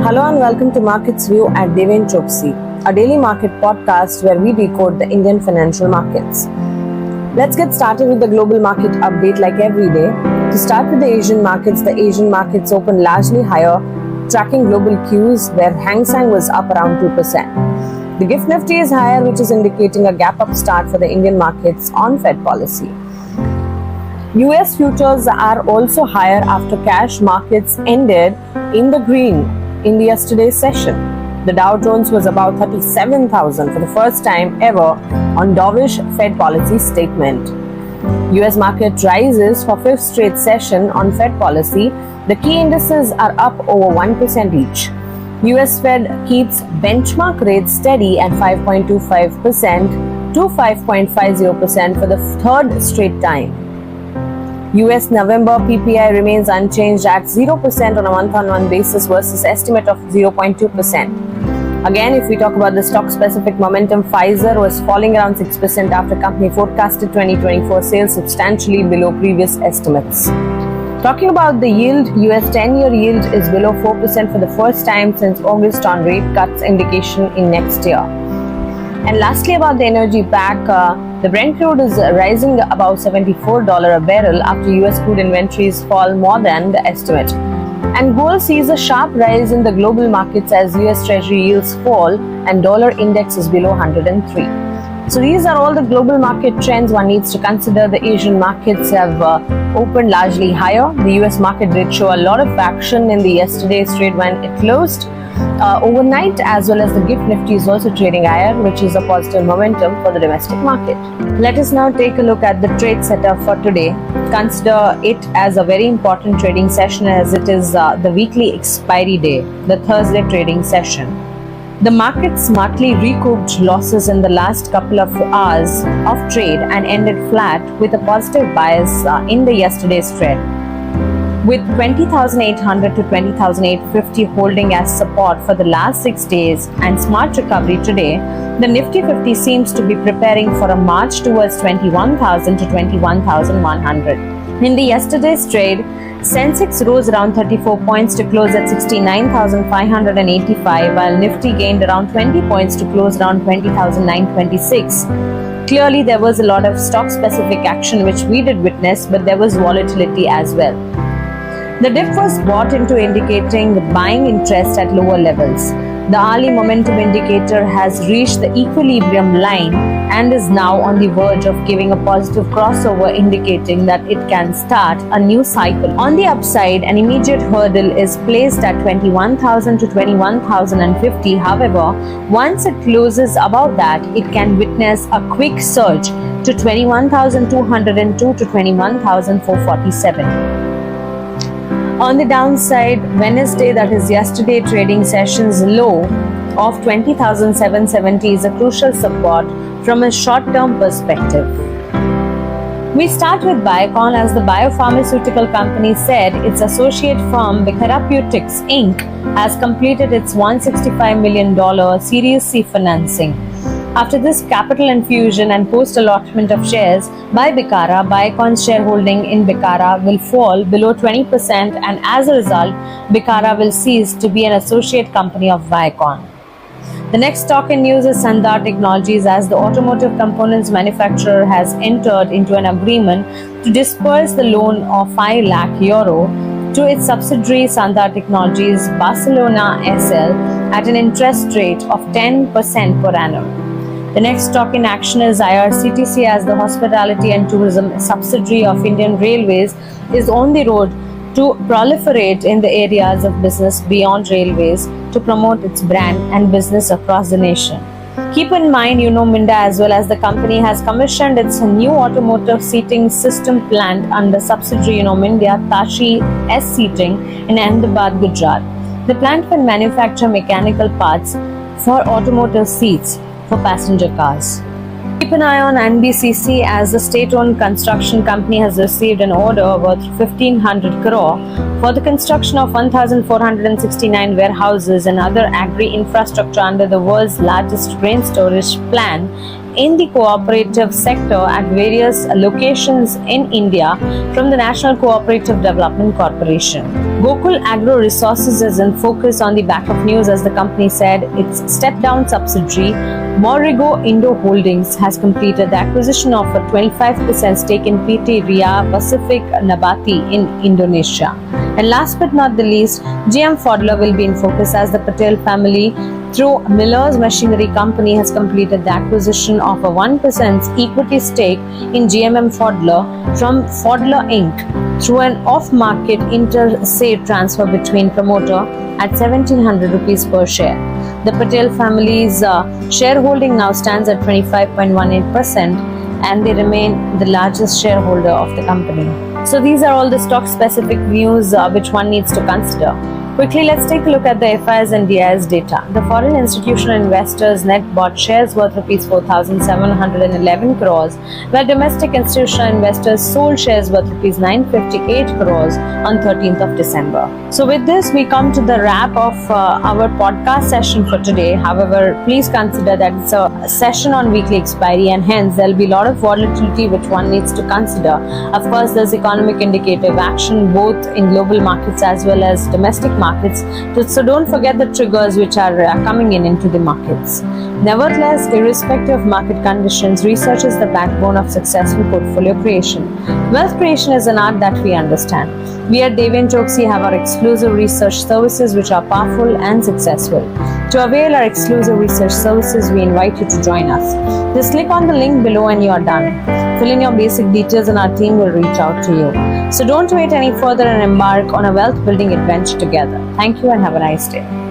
Hello and welcome to Markets View at Deven Choksey, a daily market podcast where we decode the Indian financial markets. Let's get started with the global market update like every day. To start with the Asian markets opened largely higher, tracking global cues where Hang Seng was up around 2%. The GIFT Nifty is higher, which is indicating a gap-up start for the Indian markets on Fed policy. US futures are also higher after cash markets ended in the green in the yesterday's session. The Dow Jones was about 37,000 for the first time ever on dovish Fed policy statement. US market rises for fifth straight session on Fed policy. The key indices are up over 1% each. US Fed keeps benchmark rates steady at 5.25% to 5.50% for the third straight time. US November PPI remains unchanged at 0% on a month-on-month basis versus estimate of 0.2%. Again, if we talk about the stock-specific momentum, Pfizer was falling around 6% after company forecasted 2024 sales substantially below previous estimates. Talking about the yield, US 10-year yield is below 4% for the first time since August on rate cuts indication in next year. And lastly, about the energy pack, the Brent crude is rising above $74 a barrel after US crude inventories fall more than the estimate. And gold sees a sharp rise in the global markets as US Treasury yields fall and dollar index is below 103. So these are all the global market trends one needs to consider. The Asian markets have opened largely higher. The US market did show a lot of action in the yesterday's trade when it closed. Overnight, as well as the GIFT Nifty is also trading higher, which is a positive momentum for the domestic market. Let us now take a look at the trade setup for today. Consider it as a very important trading session as it is the weekly expiry day, the Thursday trading session. The market smartly recouped losses in the last couple of hours of trade and ended flat with a positive bias in the yesterday's trade. With 20,800 to 20,850 holding as support for the last 6 days and smart recovery today, the Nifty 50 seems to be preparing for a march towards 21,000 to 21,100. In the yesterday's trade, Sensex rose around 34 points to close at 69,585, while Nifty gained around 20 points to close around 20,926. Clearly, there was a lot of stock-specific action which we did witness, but there was volatility as well. The dip was bought into indicating the buying interest at lower levels. The hourly momentum indicator has reached the equilibrium line and is now on the verge of giving a positive crossover indicating that it can start a new cycle. On the upside, an immediate hurdle is placed at 21,000 to 21,050. However, once it closes above that, it can witness a quick surge to 21,202 to 21,447. On the downside, Wednesday, that is yesterday trading session's low of 20,770 is a crucial support from a short-term perspective. We start with Biocon as the biopharmaceutical company said its associate firm, Therapeutics Inc., has completed its $165 million Series C financing. After this capital infusion and post-allotment of shares by Bicara, Biocon's shareholding in Bicara will fall below 20% and as a result, Bicara will cease to be an associate company of Biocon. The next stock in news is Sandhar Technologies as the automotive components manufacturer has entered into an agreement to disperse the loan of 5 lakh euro to its subsidiary Sandhar Technologies Barcelona SL at an interest rate of 10% per annum. The next stock in action is IRCTC as the hospitality and tourism subsidiary of Indian Railways is on the road to proliferate in the areas of business beyond railways to promote its brand and business across the nation. Keep in mind, Minda as well as the company has commissioned its new automotive seating system plant under subsidiary Minda Tashi S Seating in Ahmedabad, Gujarat. The plant will manufacture mechanical parts for automotive seats for passenger cars. Keep an eye on NBCC as the state-owned construction company has received an order worth 1,500 crore for the construction of 1,469 warehouses and other agri-infrastructure under the world's largest grain storage plan in the cooperative sector at various locations in India from the National Cooperative Development Corporation. Gokul Agro Resources is in focus on the back of news as the company said its step-down subsidiary Morrigo Indo Holdings has completed the acquisition of a 25% stake in PT Ria Pacific Nabati in Indonesia. And last but not the least, GM Pfaudler will be in focus as the Patel family through Miller's Machinery Company has completed the acquisition of a 1% equity stake in GMM Pfaudler from Pfaudler Inc. through an off-market inter-state transfer between promoter at 1700 rupees per share. The Patel family's shareholding now stands at 25.18% and they remain the largest shareholder of the company. So these are all the stock-specific news which one needs to consider. Quickly, let's take a look at the FIs and DIs data. The foreign institutional investors net bought shares worth Rs 4,711 crores, where domestic institutional investors sold shares worth Rs 958 crores on 13th of December. So with this, we come to the wrap of our podcast session for today. However, please consider that it's a session on weekly expiry and hence there will be a lot of volatility which one needs to consider. Of course, there's economic indicative action both in global markets as well as domestic markets. So don't forget the triggers which are coming into the markets. Nevertheless, irrespective of market conditions, research is the backbone of successful portfolio creation. Wealth creation is an art that we understand. We at Deven Choksey have our exclusive research services which are powerful and successful. To avail our exclusive research services, we invite you to join us. Just click on the link below and you are done. Fill in your basic details and our team will reach out to you. So don't wait any further and embark on a wealth building adventure together. Thank you and have a nice day.